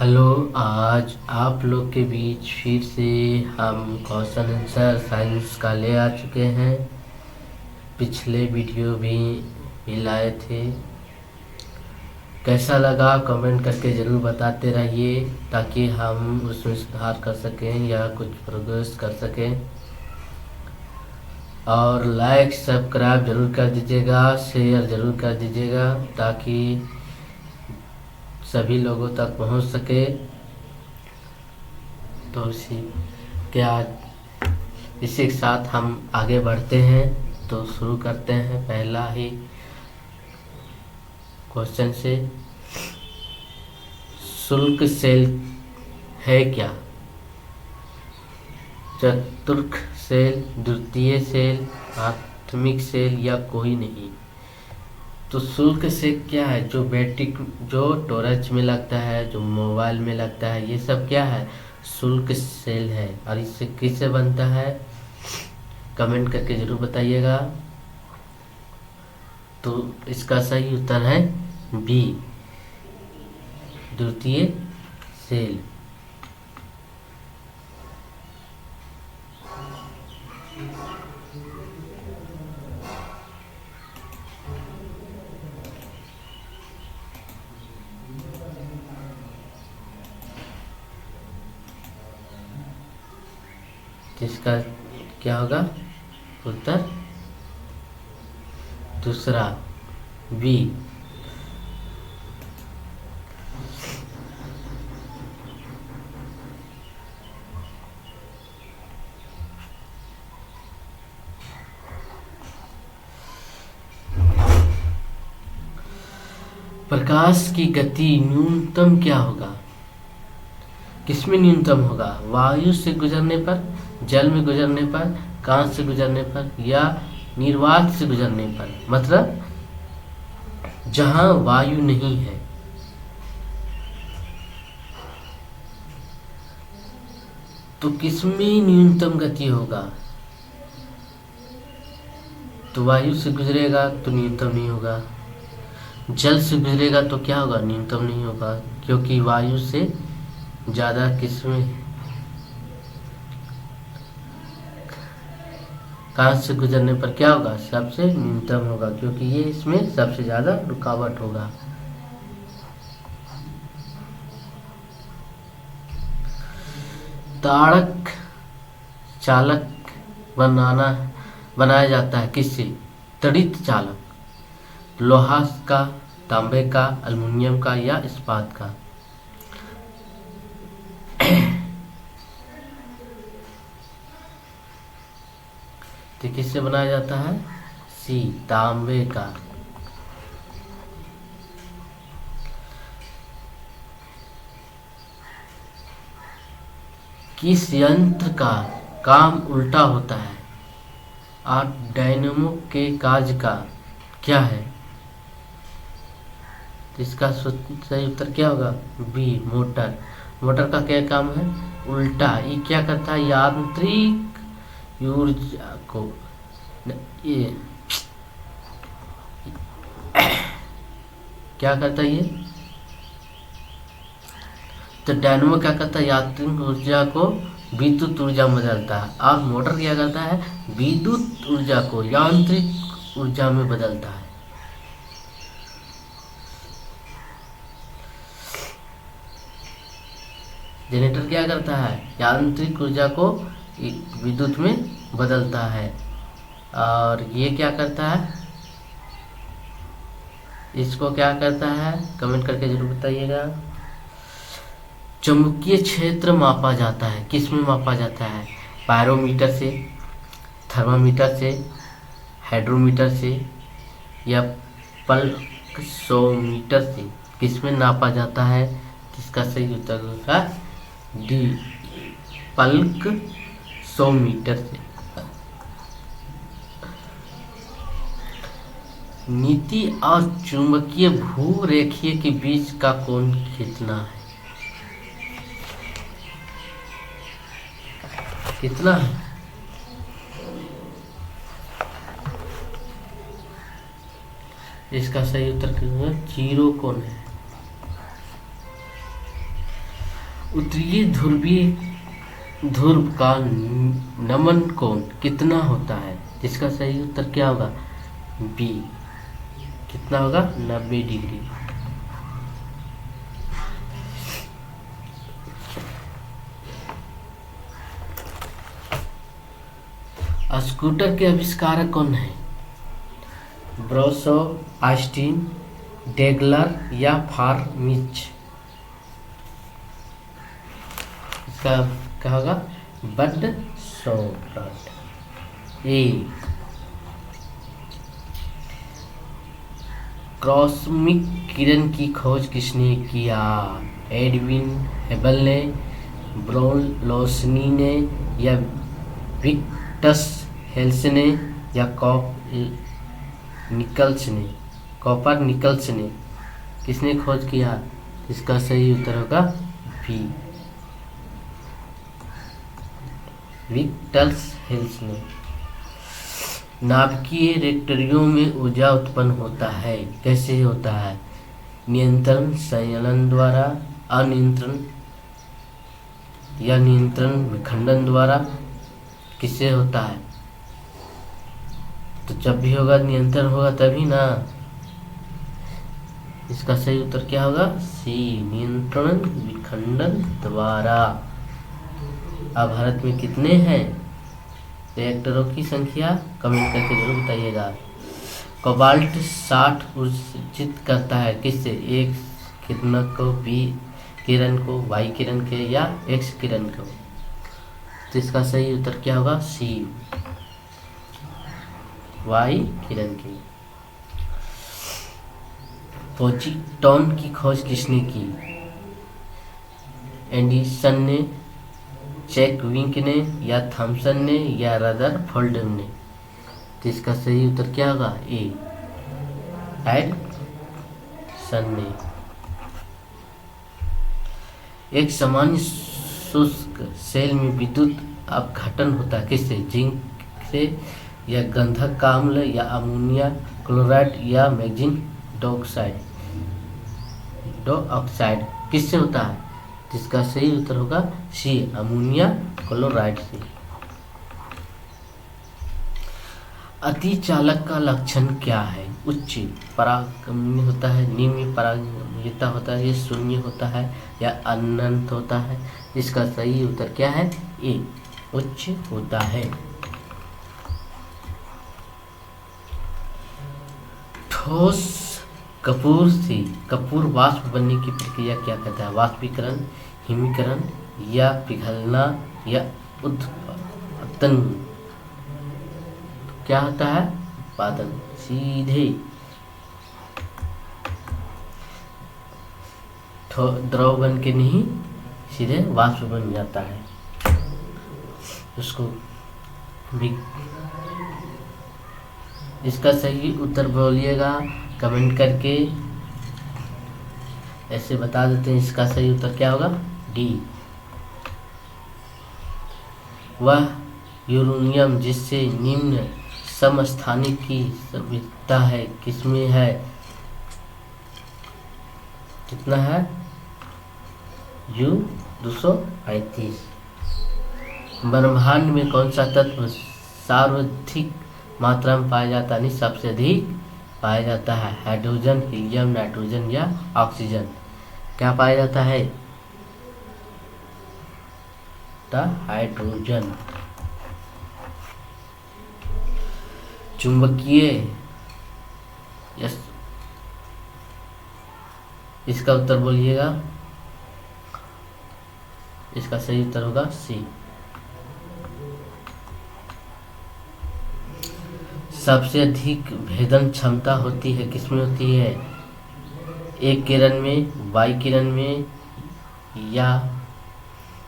Hello. आज आप लोग के बीच फिर से हम क्वेश्चन आंसर साइंस का ले आ चुके हैं। पिछले वीडियो भी लाए थे। कैसा लगा कमेंट करके ज़रूर बताते रहिए ताकि हम उसमें सुधार कर सकें या कुछ प्रोग्रेस कर सकें। और लाइक सब्सक्राइब ज़रूर कर दीजिएगा, शेयर ज़रूर कर दीजिएगा ताकि सभी लोगों तक पहुंच सके। तो इसी के साथ हम आगे बढ़ते हैं। तो शुरू करते हैं पहला ही क्वेश्चन से। शुल्क सेल है क्या? चतुर्थ सेल, द्वितीय सेल, प्राथमिक सेल या कोई नहीं? तो शुल्क से क्या है? जो बैटरी, जो टॉर्च में लगता है, जो मोबाइल में लगता है, ये सब क्या है? शुल्क सेल है। और इससे किससे बनता है? कमेंट करके ज़रूर बताइएगा। तो इसका सही उत्तर है बी, द्वितीय सेल। इसका क्या होगा उत्तर? दूसरा बी। प्रकाश की गति न्यूनतम क्या होगा? किसमें न्यूनतम होगा? वायु से गुजरने पर, जल में गुजरने पर, कांच से गुजरने पर या निर्वात से गुजरने पर? मतलब जहां वायु नहीं है। तो किसमें न्यूनतम गति होगा? तो वायु से गुजरेगा तो न्यूनतम नहीं होगा। जल से गुजरेगा तो क्या होगा? न्यूनतम नहीं होगा, क्योंकि वायु से ज़्यादा किसमें? कांच से गुजरने पर क्या होगा? सबसे न्यूनतम होगा, क्योंकि ये इसमें सबसे ज़्यादा रुकावट होगा। ताड़क चालक बनाया जाता है किससे? तड़ित चालक, लोहा का, तांबे का, एल्युमिनियम का या इस्पात का? तो किससे बनाया जाता है? सी, तांबे का। किस यंत्र का काम उल्टा होता है और डायनेमो के कार्य का क्या है? तो इसका सही उत्तर क्या होगा? B, motor. मोटर का क्या काम है? उल्टा। ये क्या करता है? यांत्रिक ऊर्जा को ये क्या करता है ये? तो डायनेमो क्या करता है? यांत्रिक ऊर्जा को विद्युत ऊर्जा में बदलता है। और मोटर क्या करता है? विद्युत ऊर्जा को यांत्रिक ऊर्जा में बदलता है। जनरेटर क्या करता है? यांत्रिक ऊर्जा को विद्युत में बदलता है। और ये क्या करता है? इसको क्या करता है? कमेंट करके जरूर बताइएगा। चुंबकीय क्षेत्र मापा जाता है, किस में मापा जाता है? पायरोमीटर से, थर्मामीटर से, हाइड्रोमीटर से या पल्सोमीटर से? किस में नापा जाता है? इसका सही उत्तर होगा डी, पल्क 100 मीटर से। नीति और चुंबकीय भूरेखीय के बीच का कोण कितना है? कितना है? इसका सही उत्तर 0 कोण है। उत्तरीय ध्रुवीय ध्रुव का नमन कोण कितना होता है? जिसका सही उत्तर क्या होगा? बी। कितना होगा? 90 डिग्री। स्कूटर के आविष्कारक कौन है? ब्रोसो, आस्टिन, डेगलर या फार्मिच? इसका क्या होगा? बड सोब्रट। ए। कॉस्मिक किरण की खोज किसने किया? एडविन हेबल ने, ब्रोनलोसनी ने या विक्टस हेल्स ने या कॉपर निकल्स ने? किसने खोज किया? इसका सही उत्तर होगा बी। विक्टस हेल्स ने। नाभिकीय रिएक्टरों में ऊर्जा उत्पन्न होता है, कैसे होता है? नियंत्रण संयंत्र द्वारा, अनियंत्रण या नियंत्रण विखंडन द्वारा? किससे होता है? तो जब भी होगा नियंत्रण होगा तभी ना। इसका सही उत्तर क्या होगा? सी, नियंत्रण विखंडन द्वारा। अब भारत में कितने हैं रिएक्टरों की संख्या? कमेंट करके जरूर बताइएगा। कोबाल्ट 60 उत्सर्जित करता है किससे? एक किरणक को, बी किरण को, वाई किरण के या एक्स किरण को? तो इसका सही उत्तर क्या होगा? सी, वाई किरण की। फोटॉन की खोज किसने की? एडिसन ने, चैडविक ने या थॉमसन ने या रदरफोर्ड ने? तो इसका सही उत्तर क्या होगा? ए, एडिसन ने। एक सामान्य शुष्क सेल में विद्युत अपघटन होता है किससे? जिंक से या गंधक का अम्ल या अमोनिया क्लोराइड या मैग्नीशियम डाइऑक्साइड? किससे होता है? जिसका सही उत्तर होगा सी, अमोनिया क्लोराइड से। अतिचालक का लक्षण क्या है? उच्च परागम्य होता है, निम्न परागम्यता होता है, ये शून्य होता है या अनंत होता है? इसका सही उत्तर क्या है? ए, उच्च होता है। ठोस कपूर से कपूर वाष्प बनने की प्रक्रिया क्या कहता है? वाष्पीकरण, हिमीकरण या पिघलना या उत्पादन? क्या होता है? उत्पादन। सीधे द्रव बन के नहीं, सीधे वाष्प बन जाता है उसको भी। इसका सही उत्तर बोलिएगा कमेंट करके, ऐसे बता देते हैं। इसका सही उत्तर क्या होगा? डी। वह यूरेनियम जिससे निम्न समस्थानिक की संविधता है किसमें है? कितना है? U-235। ब्रह्मांड में कौन सा तत्व सर्वाधिक मात्रा में पाया जाता है? नहीं, सबसे अधिक पाया जाता है। हाइड्रोजन, हीलियम, नाइट्रोजन या ऑक्सीजन? क्या पाया जाता है? हाइड्रोजन। चुंबकीय, यस, इसका उत्तर बोलिएगा। इसका सही उत्तर होगा सी। सबसे अधिक भेदन क्षमता होती है किसमें होती है? एक किरण में, वाई किरण में या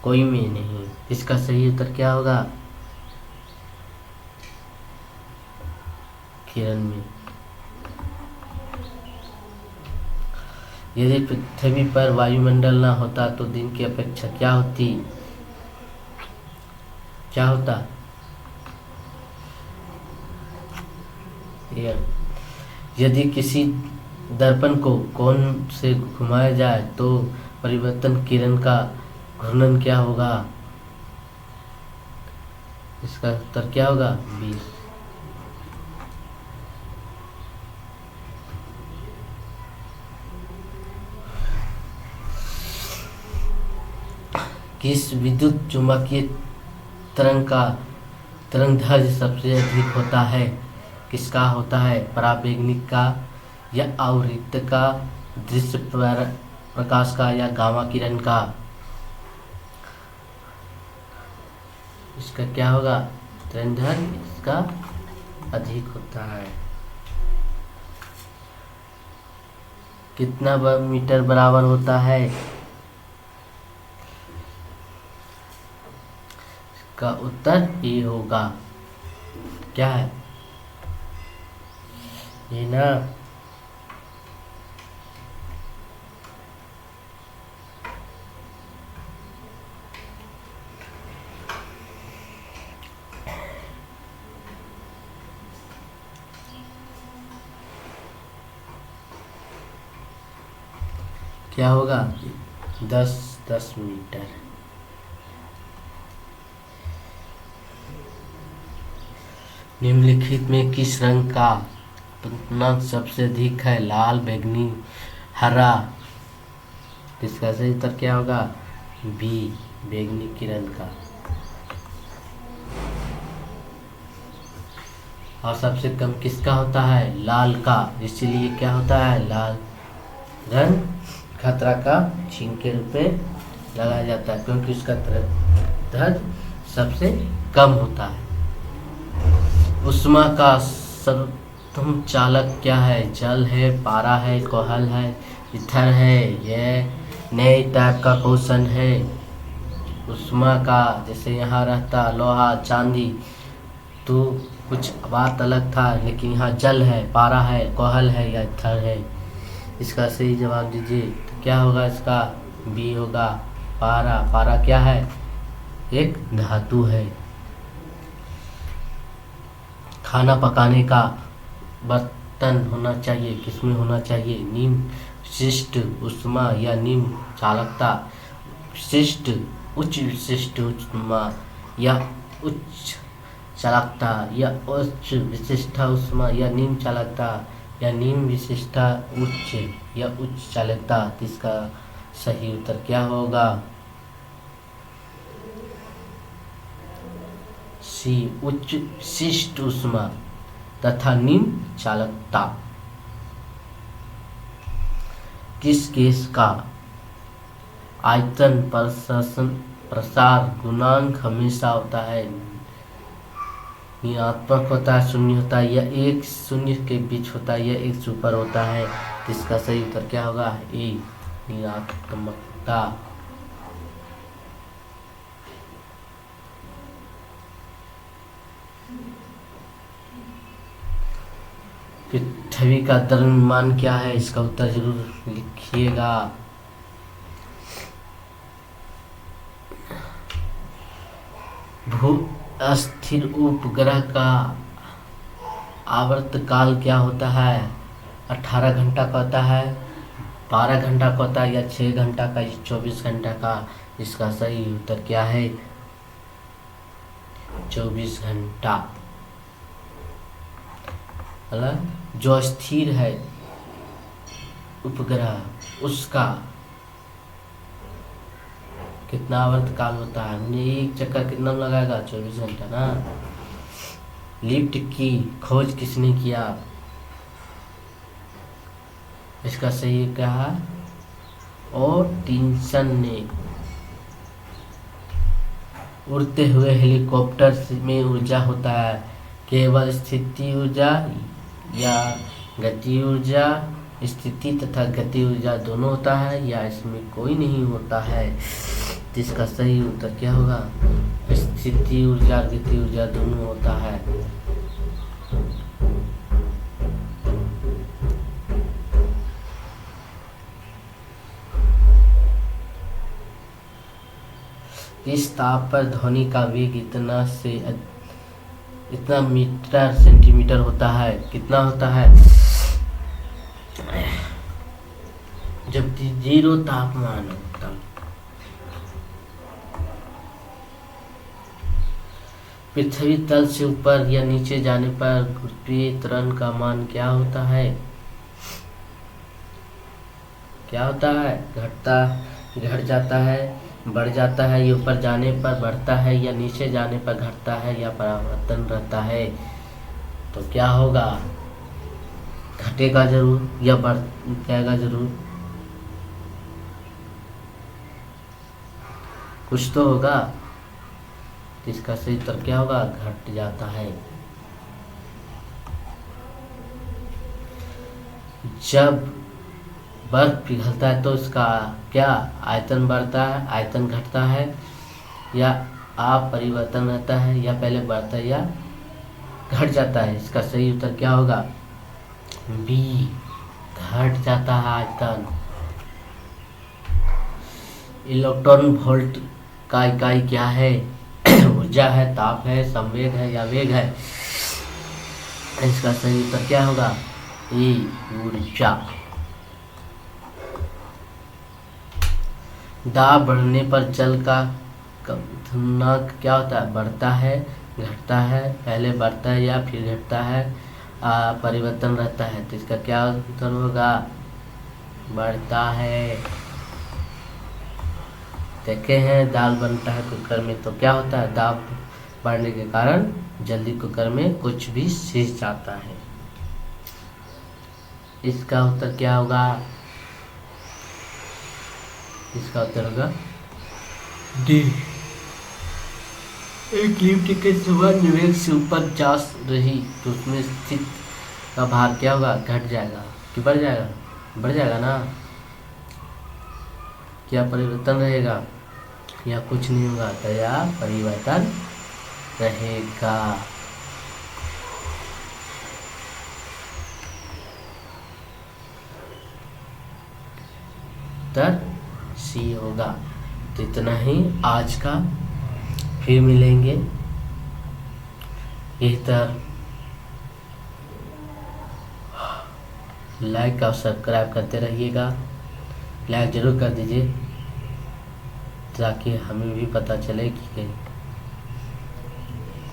कोई में नहीं? इसका सही उत्तर क्या होगा? किरण में। यदि पृथ्वी पर वायुमंडल ना होता तो दिन की अपेक्षा क्या होती? क्या होता? यदि किसी दर्पण को कोण से घुमाया जाए तो परिवर्तन किरण का घूर्णन क्या होगा? इसका उत्तर क्या होगा? 20। किस विद्युत चुम्बकीय तरंग का तरंगदैर्घ्य सबसे अधिक होता है? किसका होता है? पराबैंगनी का या आवृत्त का, दृश्य प्रकाश का या गामा किरण का? इसका क्या होगा? तरंगदैर्घ्य इसका अधिक होता है। कितना मीटर बराबर होता है? का उत्तर ए होगा। क्या है ये ना? क्या होगा? 10 मीटर। निम्नलिखित में किस रंग का अपनांक सबसे अधिक है? लाल, बैंगनी, हरा? इसका सही उत्तर क्या होगा? बी, बैंगनी किरण का। और सबसे कम किसका होता है? लाल का। इसलिए क्या होता है? लाल रंग खतरा का चिन्ह के रूप में लगाया जाता है, क्योंकि उसका तरंगदैर्घ्य सबसे कम होता है। ऊष्मा का सर्वोत्तम चालक क्या है? जल है, पारा है, कोहल है, ईथर है, यह नए टाइप का क्वेश्चन है। ऊष्मा का जैसे यहाँ रहता लोहा, चांदी, तो कुछ बात अलग था, लेकिन यहाँ जल है, पारा है, कोहल है या ईथर है। इसका सही जवाब दीजिए। तो क्या होगा इसका? बी होगा, पारा। पारा क्या है? एक धातु है। खाना पकाने का बर्तन होना चाहिए, किसमें होना चाहिए? निम्न विशिष्ट ऊष्मा या निम्न चालकता, विशिष्ट उच्च विशिष्ट ऊष्मा या उच्च चालकता, या उच्च विशिष्ट ऊष्मा या निम्न चालकता, या निम्न विशिष्ट उच्च या उच्च चालकता। इसका सही उत्तर क्या होगा? सी, उच्च विशिष्ट ऊष्मा तथा निम्न चालकता। किस गैस का आयतन प्रसार गुणांक हमेशा होता है? ऋणात्मक होता है, शून्य होता है, या एक शून्य के बीच होता है, या एक से ऊपर होता है? तो इसका सही उत्तर क्या होगा? ए, ऋणात्मकता। पृथ्वी का द्रव्यमान क्या है? इसका उत्तर जरूर लिखिएगा। भू अस्थिर उपग्रह का आवर्तकाल क्या होता है? 18 घंटा का होता है, 12 घंटा का होता है, या 6 घंटा का, 24 घंटा का? इसका सही उत्तर क्या है? 24 घंटा। जो स्थिर है उपग्रह, उसका कितना आवर्तकाल होता है? हमने एक चक्कर कितना लगाएगा? 24 घंटा ना। लिफ्ट की खोज किसने किया? इसका सही कहा और टिनसन ने। उड़ते हुए हेलीकॉप्टर में ऊर्जा होता है केवल स्थिति ऊर्जा या गति ऊर्जा? स्थिति तथा गति ऊर्जा दोनों होता है, या इसमें कोई नहीं होता है? इसका सही उत्तर क्या होगा? स्थिति ऊर्जा और गति ऊर्जा दोनों होता है। इस ताप पर ध्वनि का वेग इतना मीटर सेंटीमीटर होता है। कितना होता है? जब 0 तापमान होता, पृथ्वी तल से ऊपर या नीचे जाने पर गुरुत्वीय त्वरण का मान क्या होता है? क्या होता है? घट जाता है, बढ़ जाता है, या ऊपर जाने पर बढ़ता है, या नीचे जाने पर घटता है, या परावर्तन रहता है। तो क्या होगा? घटेगा जरूर या बढ़ जाएगा जरूर, कुछ तो होगा। तो इसका सही उत्तर क्या होगा? घट जाता है। जब बर्फ पिघलता है तो इसका क्या आयतन बढ़ता है, आयतन घटता है, या अपरिवर्तन रहता है, या पहले बढ़ता है या घट जाता है? इसका सही उत्तर क्या होगा? बी, घट जाता है आयतन। इलेक्ट्रॉन वोल्ट का इकाई क्या है? ऊर्जा है, ताप है, संवेग है, या वेग है? इसका सही उत्तर क्या होगा? ए, ऊर्जा। दाब बढ़ने पर जल का क्वथनांक क्या होता है? बढ़ता है, घटता है, पहले बढ़ता है या फिर घटता है, परिवर्तन रहता है। तो इसका क्या उत्तर होगा? बढ़ता है। देखे हैं दाल बनता है कुकर में तो क्या होता है? दाब बढ़ने के कारण जल्दी कुकर में कुछ भी सिज जाता है। इसका उत्तर क्या होगा? इसका उत्तर होगा डी। एक लिफ्ट के सामान्य वेग से ऊपर जा रही तो उसमें स्थित का भार क्या होगा? घट जाएगा कि बढ़ जाएगा? बढ़ जाएगा ना। क्या परिवर्तन रहेगा या कुछ नहीं होगा? तो या परिवर्तन रहेगा। उत्तर सी होगा। तो इतना ही आज का, फिर मिलेंगे। इधर लाइक और सब्सक्राइब करते रहिएगा। लाइक जरूर कर दीजिए ताकि हमें भी पता चले कि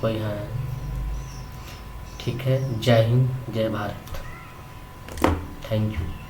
कोई है। ठीक है, जय हिंद, जय भारत। Thank you.